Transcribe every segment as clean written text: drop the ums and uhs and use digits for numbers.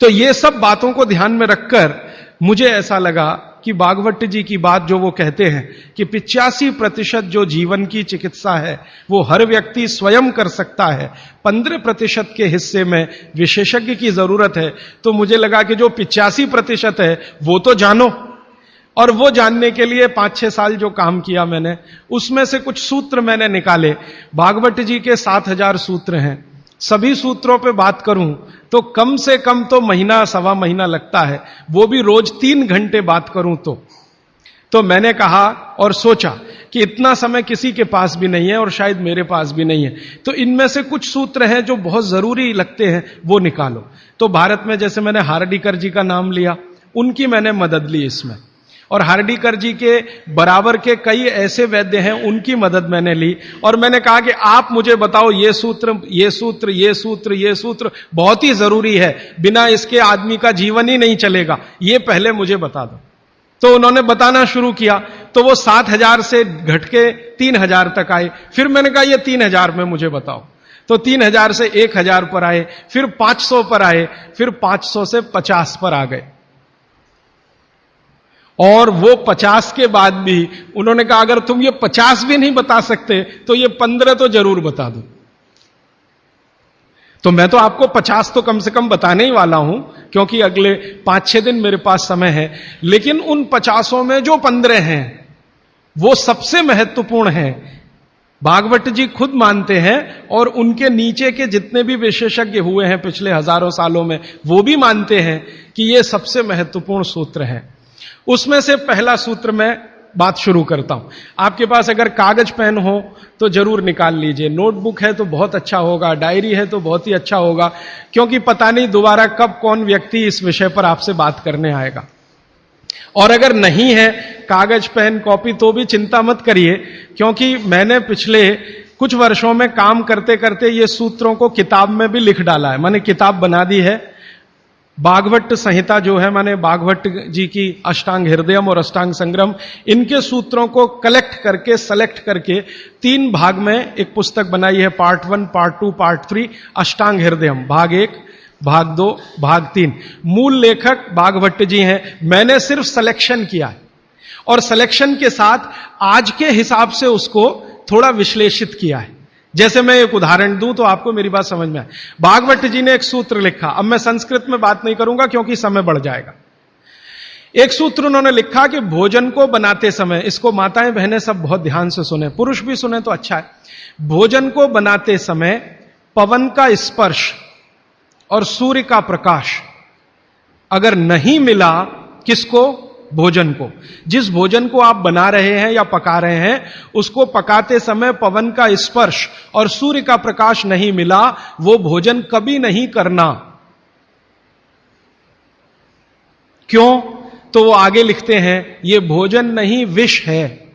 तो ये सब बातों को ध्यान में रखकर मुझे ऐसा लगा कि भागवत जी की बात जो वो कहते हैं कि 85% जो जीवन की चिकित्सा है वो हर व्यक्ति स्वयं कर सकता है, 15% के हिस्से में विशेषज्ञ की जरूरत है। तो मुझे लगा कि जो 85% है वो तो जानो, और वो जानने के लिए 5-6 साल जो काम किया मैंने, उसमें से कुछ सूत्र मैंने निकाले। भागवत जी के 7000 सूत्र हैं, सभी सूत्रों पे बात करूं तो कम से कम तो महीना सवा महीना लगता है, वो भी रोज 3 घंटे बात करूं तो मैंने कहा और सोचा कि इतना समय किसी के पास भी नहीं है और शायद मेरे पास भी नहीं है, तो इनमें से कुछ सूत्र हैं जो बहुत जरूरी लगते हैं, वो निकालो। तो भारत में जैसे मैंने हार्डीकर जी का नाम लिया, उनकी मैंने मदद ली इसमें, और हार्डीकर जी के बराबर के कई ऐसे वैद्य हैं, उनकी मदद मैंने ली, और मैंने कहा कि आप मुझे बताओ ये सूत्र ये सूत्र ये सूत्र ये सूत्र बहुत ही जरूरी है, बिना इसके आदमी का जीवन ही नहीं चलेगा, ये पहले मुझे बता दो। तो उन्होंने बताना शुरू किया, तो वो 7000 से घट के 3000 तक आए। फिर मैंने कहा ये 3000 में मुझे बताओ, तो 3000 से 1000 पर आए, फिर 500 पर आए, फिर 500 से 50 पर आ गए। और वो 50 के बाद भी उन्होंने कहा अगर तुम ये 50 भी नहीं बता सकते तो ये 15 तो जरूर बता दो। तो मैं तो आपको 50 तो कम से कम बताने ही वाला हूं, क्योंकि अगले 5-6 दिन मेरे पास समय है, लेकिन उन 50 में जो 15 हैं वो सबसे महत्वपूर्ण हैं। भागवत जी खुद मानते हैं और उनके नीचे के जितने भी विशेषज्ञ हुए हैं पिछले हजारों सालों में, वो भी मानते हैं कि ये सबसे महत्वपूर्ण सूत्र है। उसमें से पहला सूत्र मैं बात शुरू करता हूं। आपके पास अगर कागज पेन हो तो जरूर निकाल लीजिए, नोटबुक है तो बहुत अच्छा होगा, डायरी है तो बहुत ही अच्छा होगा, क्योंकि पता नहीं दोबारा कब कौन व्यक्ति इस विषय पर आपसे बात करने आएगा। और अगर नहीं है कागज पेन कॉपी तो भी चिंता मत करिए, क्योंकि मैंने पिछले कुछ वर्षों में काम करते करते ये सूत्रों को किताब में भी लिख डाला है। मैंने किताब बना दी है, भागवत संहिता जो है, माने भागवत जी की अष्टांग हृदयम और अष्टांग संग्रम, इनके सूत्रों को कलेक्ट करके सेलेक्ट करके 3 भाग में एक पुस्तक बनाई है, पार्ट 1, पार्ट 2, पार्ट 3, अष्टांग हृदयम, भाग 1, भाग 2, भाग 3। मूल लेखक भागवत जी हैं, मैंने सिर्फ सिलेक्शन किया है और सिलेक्शन के साथ आज के हिसाब से उसको थोड़ा विश्लेषित किया है। जैसे मैं एक उदाहरण दूं तो आपको मेरी बात समझ में आए। भागवत जी ने एक सूत्र लिखा, अब मैं संस्कृत में बात नहीं करूंगा क्योंकि समय बढ़ जाएगा। एक सूत्र उन्होंने लिखा कि भोजन को बनाते समय, इसको माताएं बहनें सब बहुत ध्यान से सुने, पुरुष भी सुने तो अच्छा है। भोजन को बनाते समय पवन का स्पर्श और सूर्य का प्रकाश अगर नहीं मिला, किसको? भोजन को। जिस भोजन को आप बना रहे हैं या पका रहे हैं, उसको पकाते समय पवन का स्पर्श और सूर्य का प्रकाश नहीं मिला, वो भोजन कभी नहीं करना। क्यों? तो वो आगे लिखते हैं ये भोजन नहीं विष है।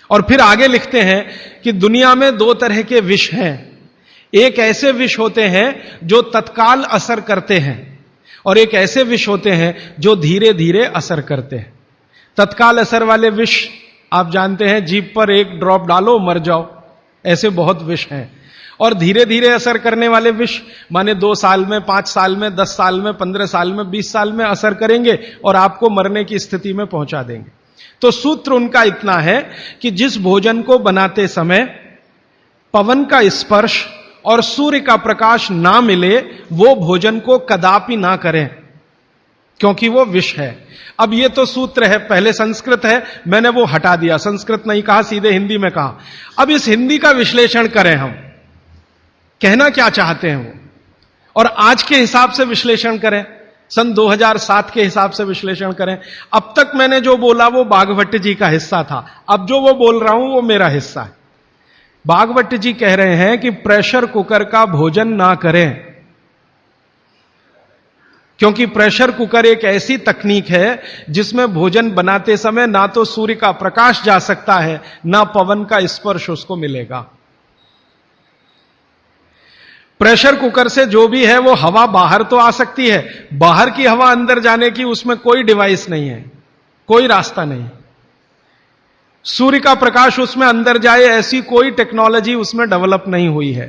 और फिर आगे लिखते हैं कि दुनिया में 2 तरह के विष हैं। एक ऐसे विष होते हैं जो तत्काल असर करते हैं, और एक ऐसे विष होते हैं जो धीरे धीरे असर करते हैं। तत्काल असर वाले विष आप जानते हैं, जीभ पर 1 ड्रॉप डालो मर जाओ, ऐसे बहुत विष हैं। और धीरे धीरे असर करने वाले विष माने 2 साल में, 5 साल में, 10 साल में, 15 साल में, 20 साल में असर करेंगे और आपको मरने की स्थिति में पहुंचा देंगे। तो सूत्र उनका इतना है कि जिस भोजन को बनाते समय पवन का स्पर्श और सूर्य का प्रकाश ना मिले, वो भोजन को कदापि ना करें, क्योंकि वो विष है। अब ये तो सूत्र है, पहले संस्कृत है, मैंने वो हटा दिया, संस्कृत नहीं कहा, सीधे हिंदी में कहा। अब इस हिंदी का विश्लेषण करें, हम कहना क्या चाहते हैं वो, और आज के हिसाब से विश्लेषण करें, सन 2007 के हिसाब से विश्लेषण करें। अब तक मैंने जो बोला वो भागवत जी का हिस्सा था, अब जो वो बोल रहा हूं वो मेरा हिस्सा है। भागवत जी कह रहे हैं कि प्रेशर कुकर का भोजन ना करें, क्योंकि प्रेशर कुकर एक ऐसी तकनीक है जिसमें भोजन बनाते समय ना तो सूर्य का प्रकाश जा सकता है, ना पवन का स्पर्श उसको मिलेगा। प्रेशर कुकर से जो भी है वो हवा बाहर तो आ सकती है, बाहर की हवा अंदर जाने की उसमें कोई डिवाइस नहीं है, कोई रास्ता नहीं। सूर्य का प्रकाश उसमें अंदर जाए ऐसी कोई टेक्नोलॉजी उसमें डेवलप नहीं हुई है।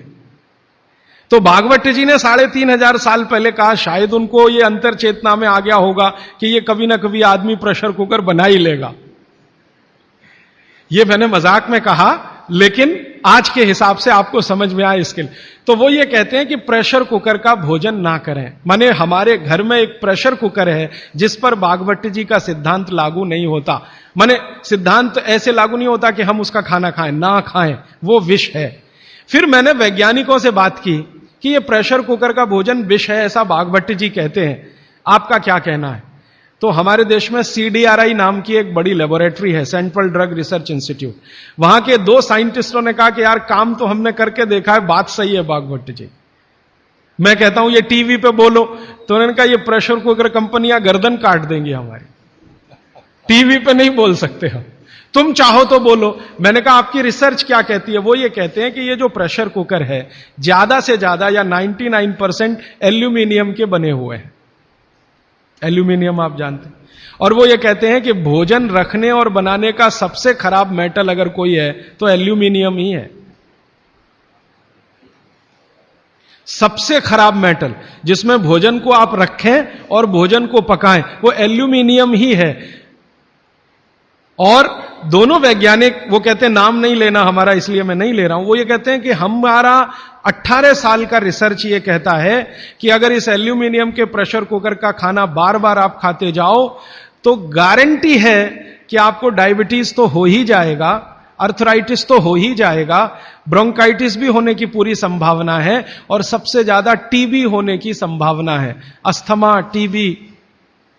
तो भागवत जी ने 3500 साल पहले कहा, शायद उनको ये अंतर चेतना में आ गया होगा कि ये कभी ना कभी आदमी प्रेशर कुकर बना ही लेगा। ये मैंने मजाक में कहा, लेकिन आज के हिसाब से आपको समझ में आए इसके लिए। तो वो ये कहते हैं कि प्रेशर कुकर का भोजन ना करें। माने हमारे घर में एक प्रेशर कुकर है जिस पर भागवत जी का सिद्धांत लागू नहीं होता। माने सिद्धांत ऐसे लागू नहीं होता कि हम उसका खाना खाएं, ना खाएं, वो विष है। फिर मैंने वैज्ञानिकों से बात की कि ये प्रेशर कुकर का भोजन विष है, ऐसा भागवत जी कहते हैं, आपका क्या कहना है? तो हमारे देश में CDRI नाम की एक बड़ी लेबोरेटरी है, सेंट्रल ड्रग रिसर्च इंस्टीट्यूट। वहां के 2 साइंटिस्टों ने कहा कि यार काम तो हमने करके देखा है, बात सही है भागवत जी। मैं कहता हूं ये टीवी पे बोलो, तो उन्होंने कहा ये प्रेशर कुकर कंपनियां गर्दन काट देंगी हमारी, टीवी पे नहीं बोल सकते हम, तुम चाहो तो बोलो। मैंने कहा आपकी रिसर्च क्या कहती है? वो ये कहते हैं कि ये जो प्रेशर कुकर है ज्यादा से ज्यादा या 99% एल्यूमिनियम के बने हुए हैं। एल्यूमिनियम आप जानते हैं। और वो ये कहते हैं कि भोजन रखने और बनाने का सबसे खराब मेटल अगर कोई है तो एल्यूमिनियम ही है। सबसे खराब मेटल जिसमें भोजन को आप रखें और भोजन को पकाएं वो एल्यूमिनियम ही है। और दोनों वैज्ञानिक, वो कहते हैं नाम नहीं लेना हमारा, इसलिए मैं नहीं ले रहा हूं, वो ये कहते हैं कि हमारा 18 साल का रिसर्च ये कहता है कि अगर इस एल्यूमिनियम के प्रेशर कुकर का खाना बार बार आप खाते जाओ तो गारंटी है कि आपको डायबिटीज तो हो ही जाएगा, अर्थराइटिस तो हो ही जाएगा, ब्रोंकाइटिस भी होने की पूरी संभावना है, और सबसे ज्यादा टीबी होने की संभावना है। अस्थमा, टीबी,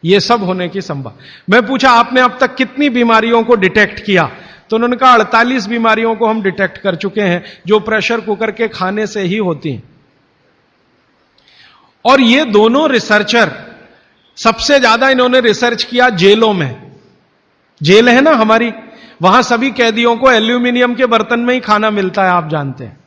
ये सब होने की संभावना। मैं पूछा आपने अब तक कितनी बीमारियों को डिटेक्ट किया? तो उन्होंने कहा 48 बीमारियों को हम डिटेक्ट कर चुके हैं जो प्रेशर कुकर के खाने से ही होती हैं। और ये दोनों रिसर्चर, सबसे ज्यादा इन्होंने रिसर्च किया जेलों में। जेल है ना हमारी, वहां सभी कैदियों को एल्यूमिनियम के बर्तन में ही खाना मिलता है, आप जानते हैं।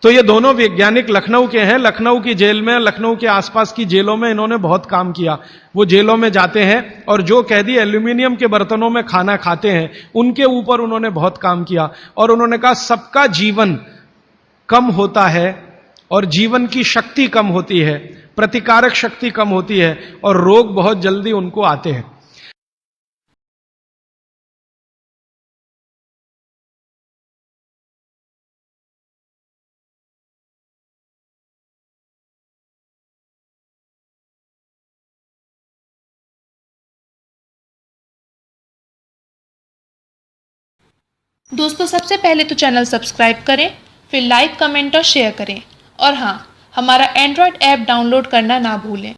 तो ये दोनों वैज्ञानिक लखनऊ के हैं। लखनऊ की जेल में, लखनऊ के आसपास की जेलों में इन्होंने बहुत काम किया। वो जेलों में जाते हैं और जो कैदी एल्यूमिनियम के बर्तनों में खाना खाते हैं उनके ऊपर उन्होंने बहुत काम किया। और उन्होंने कहा सबका जीवन कम होता है और जीवन की शक्ति कम होती है, प्रतिकारक शक्ति कम होती है और रोग बहुत जल्दी उनको आते हैं। दोस्तों सबसे पहले तो चैनल सब्सक्राइब करें, फिर लाइक, कमेंट और शेयर करें। और हाँ, हमारा एंड्रॉयड ऐप डाउनलोड करना ना भूलें।